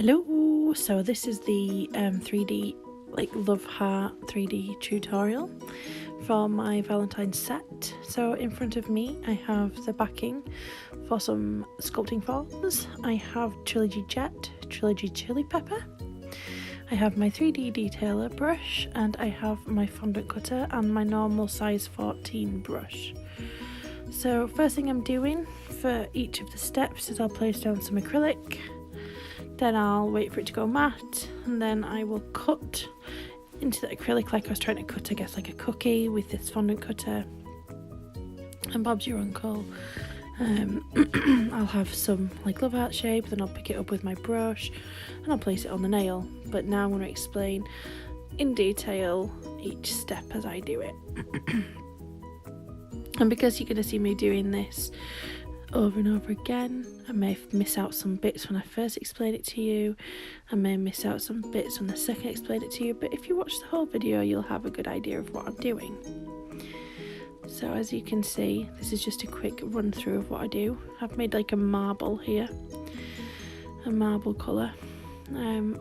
Hello, so this is the 3D love heart 3D tutorial for my Valentine's set. So in front of me I have the backing for some sculpting forms. I have Trilogy Jet, Trilogy Chili Pepper. I have my 3D detailer brush, and I have my fondant cutter and my normal size 14 brush. So first thing I'm doing for each of the steps is I'll place down some acrylic. Then I'll wait for it to go matte, and then I will cut into the acrylic like I was trying to cut, I guess, like a cookie with this fondant cutter. And Bob's your uncle. I'll have some love heart shape, then I'll pick it up with my brush and I'll place it on the nail. But now I'm going to explain in detail each step as I do it. And because you're going to see me doing this over and over again, I may miss out some bits when I first explain it to you. I may miss out some bits when the second I explain it to you, but if you watch the whole video you'll have a good idea of what I'm doing. So as you can see, this is just a quick run through of what I do. I've made like a marble here, a marble colour.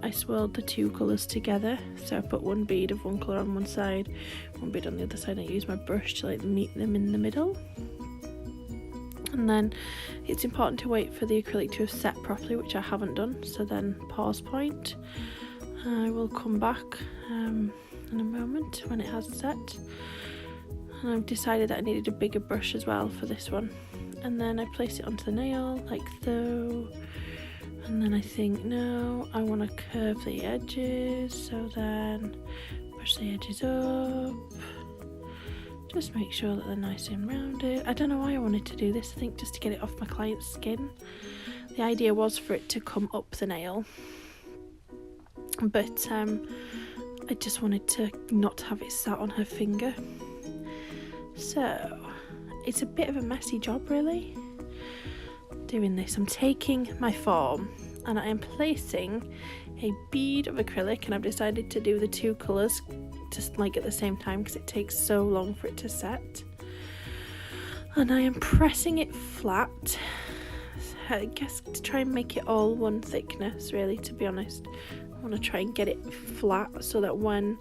I swirled the two colours together, so I put one bead of one colour on one side, one bead on the other side, and I use my brush to meet them in the middle. And then it's important to wait for the acrylic to have set properly, which I haven't done, so then pause point. I will come back in a moment when it has set. And I've decided that I needed a bigger brush as well for this one. And then I place it onto the nail like so. And then I think, no, I want to curve the edges, so then push the edges up. Just make sure that they're nice and rounded. I don't know why I wanted to do this. I think just to get it off my client's skin. The idea was for it to come up the nail, but I just wanted to not have it sat on her finger. So it's a bit of a messy job really doing this. I'm taking my form and I am placing a bead of acrylic, and I've decided to do the two colours just at the same time because it takes so long for it to set. And I am pressing it flat, I guess, to try and make it all one thickness really, to be honest. I want to try and get it flat so that when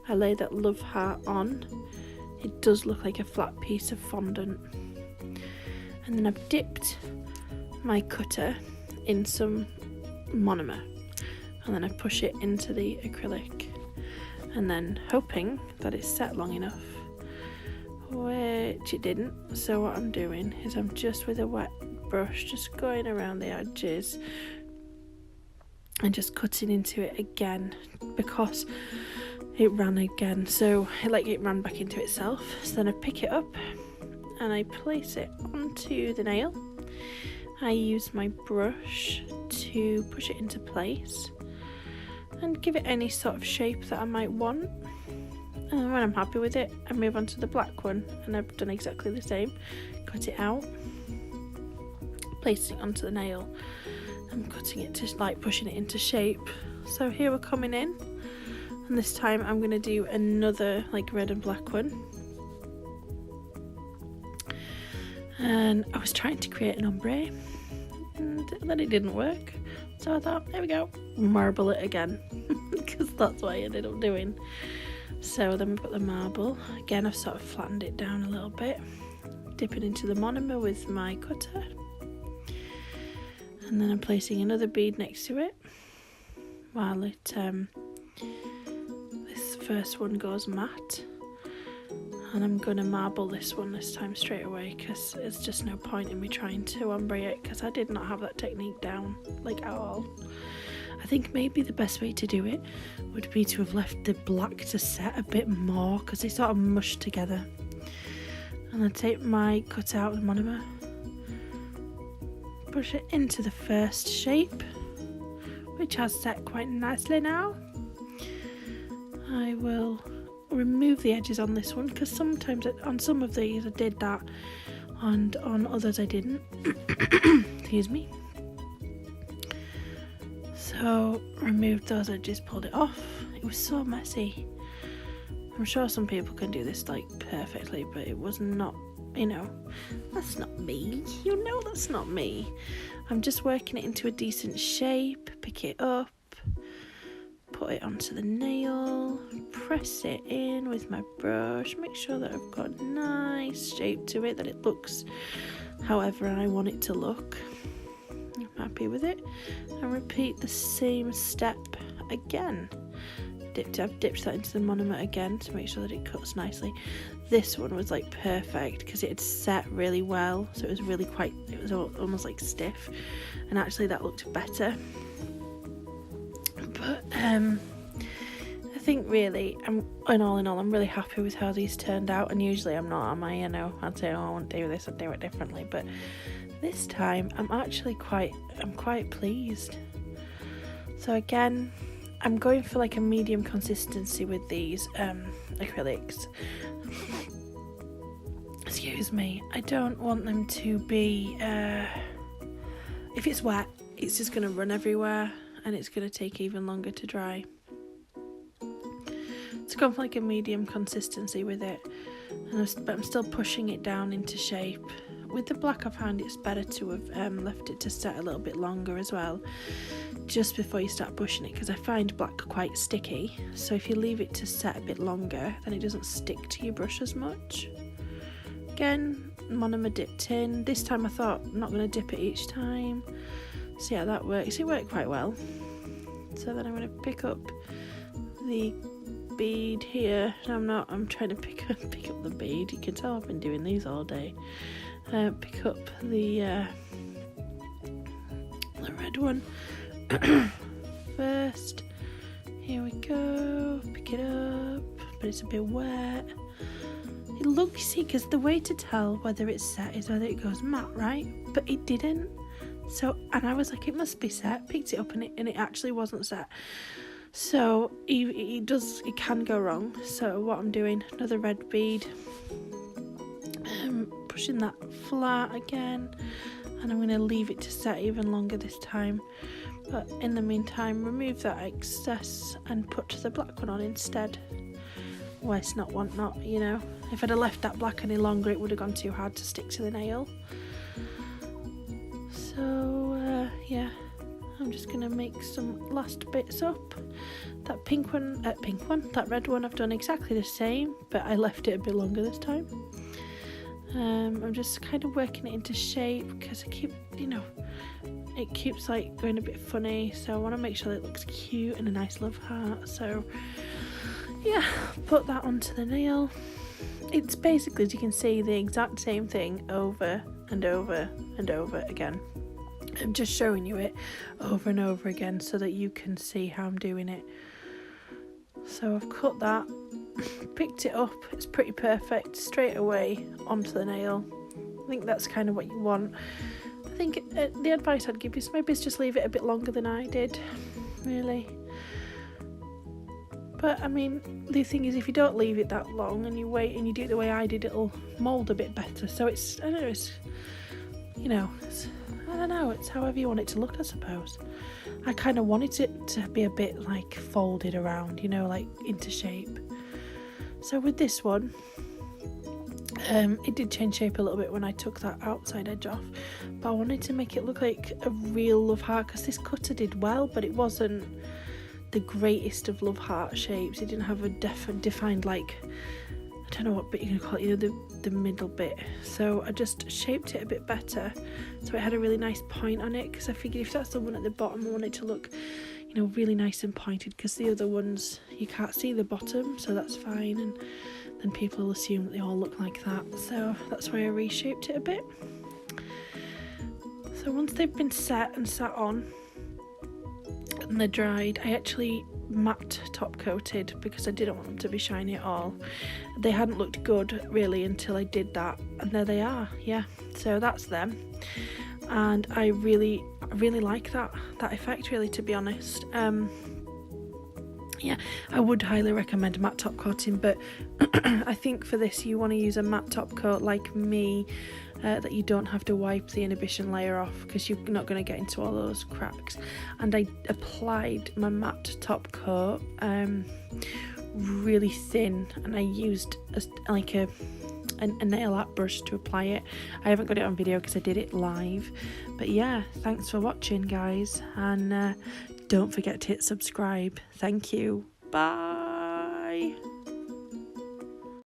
I lay that love heart on, it does look like a flat piece of fondant. And then I've dipped my cutter in some monomer, and then I push it into the acrylic, and then hoping that it's set long enough, which it didn't. So what I'm doing is I'm just with a wet brush just going around the edges and just cutting into it again, because it ran again, so it ran back into itself. So then I pick it up and I place it onto the nail. I use my brush to push it into place and give it any sort of shape that I might want. And when I'm happy with it, I move on to the black one, and I've done exactly the same. Cut it out, place it onto the nail, and cutting it to pushing it into shape. So here we're coming in, and this time I'm going to do another red and black one. And I was trying to create an ombre, and then it didn't work. So I thought, there we go, marble it again, because that's what I ended up doing. So then we've got the marble. Again, I've sort of flattened it down a little bit, dip it into the monomer with my cutter, and then I'm placing another bead next to it while it this first one goes matte. And I'm going to marble this one this time straight away, because it's just no point in me trying to ombre it, because I did not have that technique down at all. I think maybe the best way to do it would be to have left the black to set a bit more, because they sort of mush together. And I take my cut out the monomer, push it into the first shape, which has set quite nicely now. I will remove the edges on this one, because sometimes on some of these I did that and on others I didn't. Excuse me. So removed those edges, pulled it off. It was so messy. I'm sure some people can do this perfectly, but it was not you know, that's not me. You know that's not me. I'm just working it into a decent shape. Pick it up, put it onto the nail, press it in with my brush, make sure that I've got a nice shape to it, that it looks however I want it to look. I'm happy with it, and repeat the same step again. I've dipped that into the monomer again to make sure that it cuts nicely. This one was like perfect because it had set really well, so it was almost like stiff, and actually that looked better. But I think really, in all, I'm really happy with how these turned out, and usually I'm not, am I? You know, I'd say, oh, I won't do this, I'd do it differently, but this time I'm quite pleased. So again, I'm going for like a medium consistency with these acrylics. Excuse me. I don't want them to be, if it's wet, it's just going to run everywhere and it's going to take even longer to dry. It's gone for like a medium consistency with it, but I'm still pushing it down into shape. With the black, I found it's better to have left it to set a little bit longer as well, just before you start pushing it, because I find black quite sticky. So if you leave it to set a bit longer, then it doesn't stick to your brush as much. Again, monomer dipped in. This time I thought I'm not going to dip it each time. See how that works. It worked quite well. So then I'm going to pick up the bead here. I'm trying to pick up the bead. You can tell I've been doing these all day. Pick up the red one first. Here we go. Pick it up, but it's a bit wet. It looks, see, because the way to tell whether it's set is whether it goes matte, right? But it didn't. So, and I was like, it must be set. Picked it up and it actually wasn't set. So it can go wrong. So what I'm doing, another red bead. Pushing that flat again, and I'm going to leave it to set even longer this time, but in the meantime remove that excess and put the black one on instead. Well, it's not, you know, if I'd have left that black any longer it would have gone too hard to stick to the nail. So yeah, I'm just going to make some last bits up. That that red one I've done exactly the same, but I left it a bit longer this time. I'm just kind of working it into shape because it keeps like going a bit funny, so I want to make sure that it looks cute and a nice love heart. So yeah, put that onto the nail. It's basically, as you can see, the exact same thing over and over and over again. I'm just showing you it over and over again so that you can see how I'm doing it. So I've cut that, picked it up, it's pretty perfect, straight away onto the nail. I think that's kind of what you want. I think the advice I'd give you is maybe just leave it a bit longer than I did, really. But I mean, the thing is, if you don't leave it that long and you wait and you do it the way I did, it'll mould a bit better. So it's, I don't know, it's, you know, it's however you want it to look, I suppose. I kind of wanted it to be a bit like folded around, you know, like into shape. So with this one, it did change shape a little bit when I took that outside edge off, but I wanted to make it look like a real love heart, because this cutter did well, but it wasn't the greatest of love heart shapes. It didn't have a defined, like, I don't know what bit you're gonna call it, you know, the middle bit. So I just shaped it a bit better so it had a really nice point on it, because I figured if that's the one at the bottom, I want it to look, you know, really nice and pointed, because the other ones you can't see the bottom, so that's fine, and then people will assume that they all look like that. So that's why I reshaped it a bit. So once they've been set and sat on and they're dried, I actually matte top coated because I didn't want them to be shiny at all. They hadn't looked good really until I did that, and there they are. Yeah, so that's them, and I really like that effect, really, to be honest. Yeah, I would highly recommend matte top coating, but I think for this you want to use a matte top coat like me, that you don't have to wipe the inhibition layer off, because you're not going to get into all those cracks. And I applied my matte top coat really thin, and I used like a a nail art brush to apply it. I haven't got it on video because I did it live. But yeah, thanks for watching, guys, and don't forget to hit subscribe. Thank you. Bye.